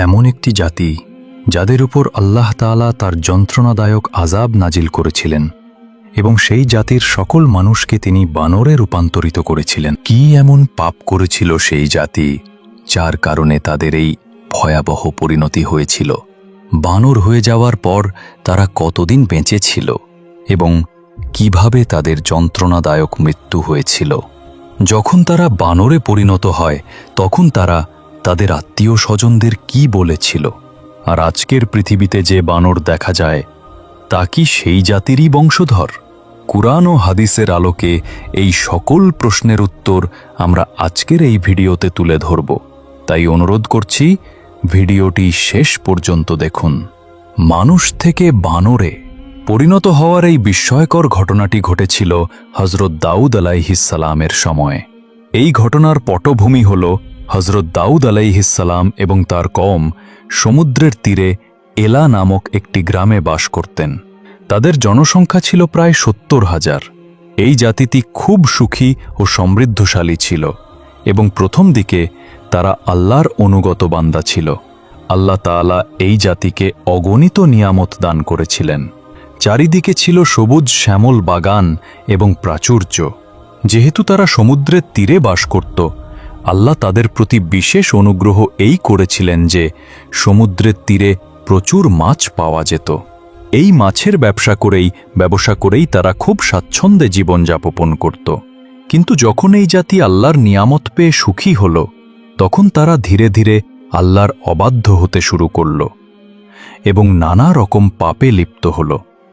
এমন একটি জাতি যাদের উপর আল্লাহ তাআলা তার যন্ত্রণাদায়ক আযাব নাজিল করেছিলেন এবং সেই জাতির সকল মানুষকে তিনি বানরে রূপান্তরিত করেছিলেন। কি এমন পাপ করেছিল সেই জাতি যার কারণে তাদের এই ভয়াবহ পরিণতি হয়েছিল? বানর হয়ে যাওয়ার পর তারা কতদিন বেঁচে ছিল এবং কিভাবে তাদের যন্ত্রণাদায়ক মৃত্যু হয়েছিল? যখন তারা বানরে পরিণত হয় তখন তারা তাদের আত্মীয় স্বজনদের কি বলেছিল? আর আজকের পৃথিবীতে যে বানর দেখা যায় তা কি সেই জাতিরই বংশধর? কুরআন ও হাদিসের আলোকে এই সকল প্রশ্নের উত্তর আমরা আজকের এই ভিডিওতে তুলে ধরব। তাই অনুরোধ করছি, ভিডিওটি শেষ পর্যন্ত দেখুন। মানুষ থেকে বানরে পরিণত হওয়ার এই বিস্ময়কর ঘটনাটি ঘটেছিল হযরত দাউদ আলাইহিস সালামের সময়ে। এই ঘটনার পটভূমি হল হযরত দাউদ আলাইহিস সালাম এবং তার কওম সমুদ্রের তীরে এলা নামক একটি গ্রামে বাস করতেন। তাদের জনসংখ্যা ছিল প্রায় ৭০,০০০। এই জাতিটি খুব সুখী ও সমৃদ্ধশালী ছিল এবং প্রথম দিকে তারা আল্লাহর অনুগত বান্দা ছিল। আল্লাহ তাআলা এই জাতিকে অগণিত নিয়ামত দান করেছিলেন। চারিদিকে ছিল সবুজ শ্যামল বাগান এবং প্রাচুর্য। যেহেতু তারা সমুদ্রের তীরে বাস করত, আল্লাহ তাদের প্রতি বিশেষ অনুগ্রহ এই করেছিলেন যে সমুদ্রের তীরে প্রচুর মাছ পাওয়া যেত। এই মাছের ব্যবসা করেই তারা খুব স্বাচ্ছন্দ্যে জীবনযাপন করত। কিন্তু যখন এই জাতি আল্লাহর নিয়ামত পেয়ে সুখী হল, তখন তারা ধীরে ধীরে আল্লাহর অবাধ্য হতে শুরু করল এবং নানা রকম পাপে লিপ্ত হল।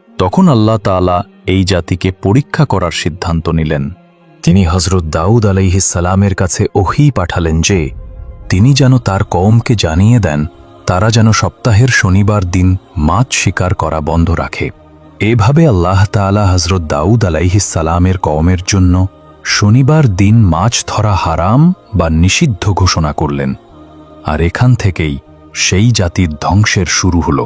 তখন আল্লাহ তাআলা এই জাতিকে পরীক্ষা করার সিদ্ধান্ত নিলেন। তিনি হযরত দাউদ আলাইহিস সালামের কাছে ওহী পাঠালেন যে তিনি যেন তার কওমকে জানিয়ে দেন তারা যেন সপ্তাহের শনিবার দিন মাছ শিকার করা বন্ধ রাখে। এভাবে আল্লাহ তাআলা হযরত দাউদ আলাইহিস সালামের কওমের জন্য শনিবার দিন মাছ ধরা হারাম বা নিষিদ্ধ ঘোষণা করলেন। আর এখান থেকেই সেই জাতির ধ্বংসের শুরু হল।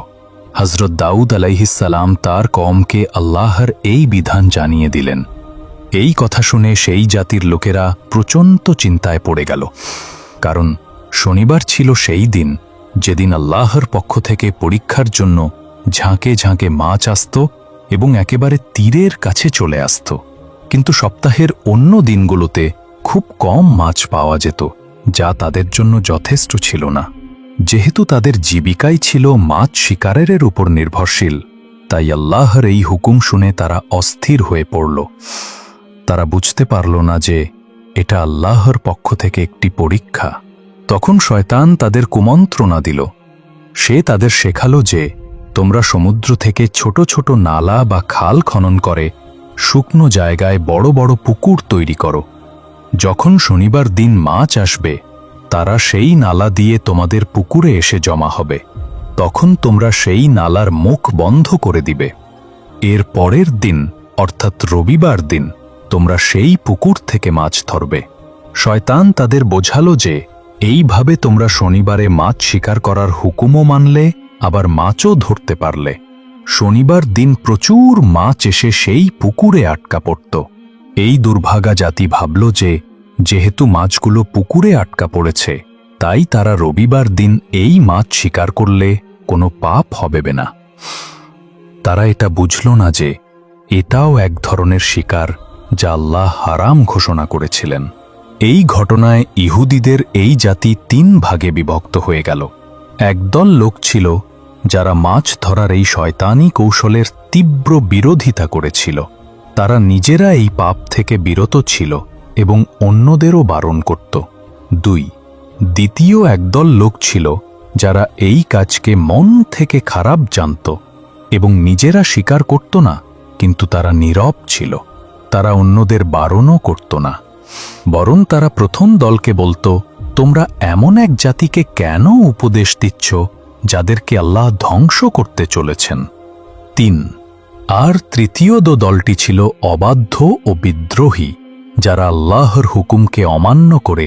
হযরত দাউদ আলাইহিস সালাম তার কওমকে আল্লাহর এই বিধান জানিয়ে দিলেন। এই কথা শুনে সেই জাতির লোকেরা প্রচণ্ড চিন্তায় পড়ে গেল, কারণ শনিবার ছিল সেই দিন যেদিন আল্লাহর পক্ষ থেকে পরীক্ষার জন্য ঝাঁকে ঝাঁকে মাছ আসত এবং একেবারে তীরের কাছে চলে আসত। কিন্তু সপ্তাহের অন্য দিনগুলোতে খুব কম মাছ পাওয়া যেত, যা তাদের জন্য যথেষ্ট ছিল না। যেহেতু তাদের জীবিকাই ছিল মাছ শিকারের উপর নির্ভরশীল, তাই আল্লাহর এই হুকুম শুনে তারা অস্থির হয়ে পড়ল। তারা বুঝতে পারল না যে এটা আল্লাহর পক্ষ থেকে একটি পরীক্ষা। তখন শয়তান তাদের কুমন্ত্রণা দিল। সে তাদের শেখালো যে তোমরা সমুদ্র থেকে ছোট ছোট নালা বা খাল খনন করে শুকনো জায়গায় বড় বড় পুকুর তৈরি করো। যখন শনিবার দিন মাছ আসবে, তারা সেই নালা দিয়ে তোমাদের পুকুরে এসে জমা হবে। তখন তোমরা সেই নালার মুখ বন্ধ করে দিবে। এর পরের দিন অর্থাৎ রবিবার দিন তোমরা সেই পুকুর থেকে মাছ ধরবে। শয়তান তাদের বোঝালো যে এইভাবে তোমরা শনিবারে মাছ শিকার করার হুকুমও মানলে, আবার মাছও ধরতে পারলে। শনিবার দিন প্রচুর মাছ এসে সেই পুকুরে আটকা পড়ত। এই দুর্ভাগা জাতি ভাবল যে যেহেতু মাছগুলো পুকুরে আটকা পড়েছে, তাই তারা রবিবার দিন এই মাছ শিকার করলে কোনো পাপ হবে না। তারা এটা বুঝল না যে এটাও এক ধরনের শিকার যা আল্লাহ হারাম ঘোষণা করেছিলেন। এই ঘটনায় ইহুদিদের এই জাতি ৩ ভাগে বিভক্ত হয়ে গেল। একদল লোক ছিল যারা মাছ ধরার এই শয়তানি কৌশলের তীব্র বিরোধিতা করেছিল। তারা নিজেরা এই পাপ থেকে বিরত ছিল এবং অন্যদেরও বারণ করত। ২. দ্বিতীয় একদল লোক ছিল যারা এই কাজকে মন থেকে খারাপ জানত এবং নিজেরা স্বীকার করত না, কিন্তু তারা নীরব ছিল। তারা অন্যদের বারণও করত না, বরং তারা প্রথম দলকে বলতো, তোমরা এমন এক জাতিকে কেন উপদেশ দিচ্ছ যাদেরকে আল্লাহ ধ্বংস করতে চলেছেন। ৩. আর তৃতীয় দলটি ছিল অবাধ্য ও বিদ্রোহী, যারা আল্লাহর হুকুমকে অমান্য করে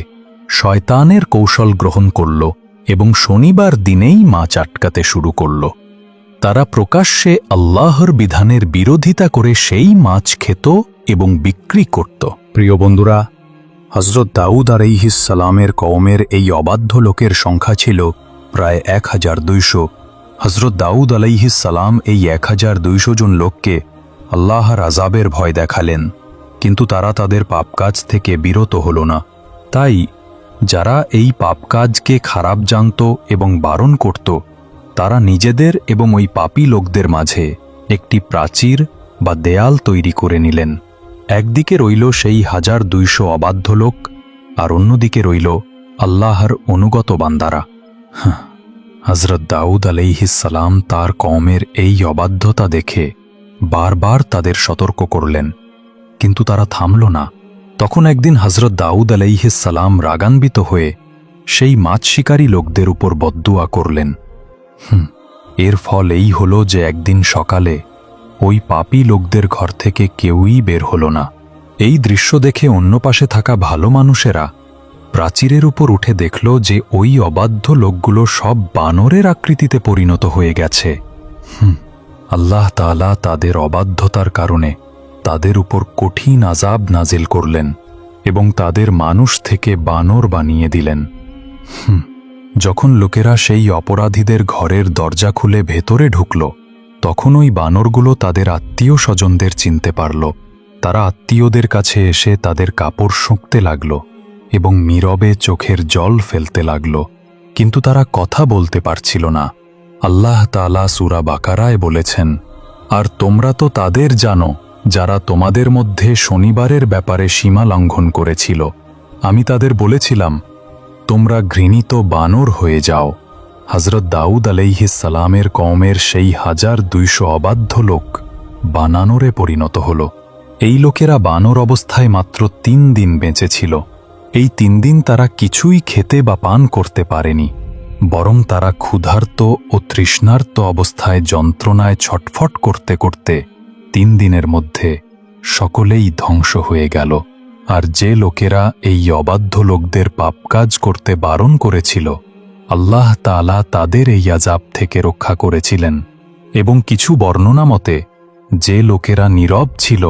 শয়তানের কৌশল গ্রহণ করল এবং শনিবার দিনেই মাছ আটকাতে শুরু করল। তারা প্রকাশ্যে আল্লাহর বিধানের বিরোধিতা করে সেই মাছ খেত এবং বিক্রি করত। প্রিয় বন্ধুরা, হযরত দাউদ আলাইহিস সালামের কওমের এই অবাধ্য লোকের সংখ্যা ছিল প্রায় 1200। হজরত দাউদ আলাইহিস সালাম এই 1200 জন লোককে আল্লাহর আযাবের ভয় দেখালেন, কিন্তু তারা তাদের পাপ কাজ থেকে বিরত হল না। তাই যারা এই পাপ কাজকে খারাপ জানত এবং বারণ করত, তারা নিজেদের এবং ওই পাপী লোকদের মাঝে একটি প্রাচীর বা দেয়াল তৈরি করে নিলেন। একদিকে রইল সেই 1200 অবাধ্য লোক, আর অন্যদিকে রইল আল্লাহর অনুগত বান্দারা। হজরত দাউদ আলাইহিস সালাম তার কওমের এই অবাধ্যতা দেখে বারবার তাদের সতর্ক করলেন, কিন্তু তারা থামল না। তখন একদিন হজরত দাউদ আলাইহিস সালাম রাগান্বিত হয়ে সেই মাছ শিকারী লোকদের উপর বদ্দুয়া করলেন। এর ফল এই হল যে একদিন সকালে ওই পাপী লোকদের ঘর থেকে কেউই বের হল না। এই দৃশ্য দেখে অন্য পাশে থাকা ভালো মানুষেরা প্রাচীরের উপর উঠে দেখল যে ওই অবাধ্য লোকগুলো সব বানরের আকৃতিতে পরিণত হয়ে গেছে। আল্লাহ তাআলা তাদের অবাধ্যতার কারণে তাদের উপর কঠিন আযাব নাজিল করলেন এবং তাদের মানুষ থেকে বানর বানিয়ে দিলেন। যখন লোকেরা সেই অপরাধীদের ঘরের দরজা খুলে ভেতরে ঢুকল, তখন ওই বানরগুলো তাদের আত্মীয় স্বজনদের চিনতে পারল। তারা আত্মীয়দের কাছে এসে তাদের কাপড় শুঁকতে লাগল এবং নীরবে চোখের জল ফেলতে লাগল, কিন্তু তারা কথা বলতে পারছিল না। আল্লাহ তাআলা সূরা বাকারায় বলেছেন, আর তোমরা তো তাদের জানো যারা তোমাদের মধ্যে শনিবারের ব্যাপারে সীমা লঙ্ঘন করেছিল। আমি তাদের বলেছিলাম, তোমরা ঘৃণিত বানর হয়ে যাও। হজরত দাউদ আলাইহিস সালামের কওমের সেই 1200 অবাধ্য লোক বানরে পরিণত হল। এই লোকেরা বানর অবস্থায় মাত্র 3 দিন বেঁচে ছিল। এই 3 দিন তারা কিছুই খেতে বা পান করতে পারেনি, বরং তারা ক্ষুধার্ত ও তৃষ্ণার্ত অবস্থায় যন্ত্রণায় ছটফট করতে করতে 3 দিনের মধ্যে সকলেই ধ্বংস হয়ে গেল। আর যে লোকেরা এই অবাধ্য লোকদের পাপ কাজ করতে বারণ করেছিল, আল্লাহ তাআলা তাদের এই আযাব থেকে রক্ষা করেছিলেন। এবং কিছু বর্ণনা মতে যে লোকেরা নীরব ছিল,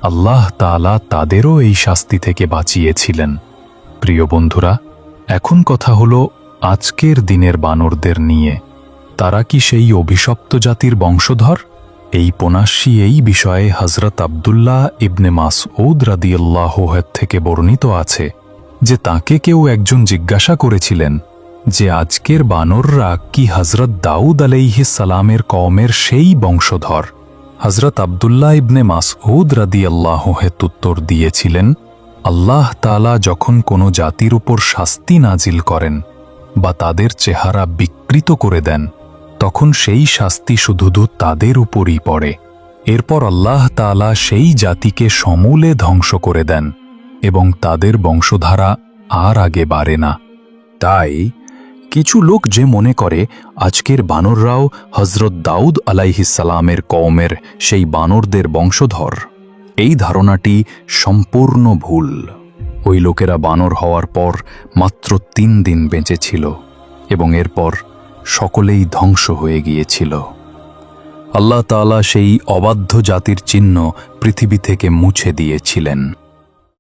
আল্লাহ তাআলা তাদেরও এই শাস্তি থেকে বাঁচিয়েছিলেন। প্রিয় বন্ধুরা, এখন কথা হলো আজকের দিনের বানরদের নিয়ে। তারা কি সেই অভিশপ্ত জাতির বংশধর? এই পনাশি এই বিষয়ে হজরত আব্দুল্লাহ ইবনে মাসউদ রাদিয়াল্লাহু আনহু থেকে বর্ণিত আছে যে তাকে কেউ একজন জিজ্ঞাসা করেছিলেন যে আজকের বানররা কি হজরত দাউদ আলাইহিস সালামের কওমের সেই বংশধর? হজরত আব্দুল্লাহ ইবনে মাসউদ রাদিয়াল্লাহু আনহু উত্তর দিয়েছিলেন, আল্লাহ তাআলা যখন কোনো জাতির উপর শাস্তি নাজিল করেন বা তাদের চেহারা বিকৃত করে দেন, তখন সেই শাস্তি শুধু তাদের উপরই পড়ে। এরপর আল্লাহ তাআলা সেই জাতিকে সমূলে ধ্বংস করে দেন এবং তাদের বংশধারা আর আগে বাড়ে না। তাই কিছু লোক যে মনে করে আজকের বানররাও হজরত দাউদ আলাইহিস সালামের কওমের সেই বানরদের বংশধর, এই ধারণাটি সম্পূর্ণ ভুল। ওই লোকেরা বানর হওয়ার পর মাত্র 3 দিন বেঁচে ছিল এবং এরপর সকলেই ধ্বংস হয়ে গিয়েছিল। আল্লাহ তাআলা সেই অবাধ্য জাতির চিহ্ন পৃথিবী থেকে মুছে দিয়েছিলেন।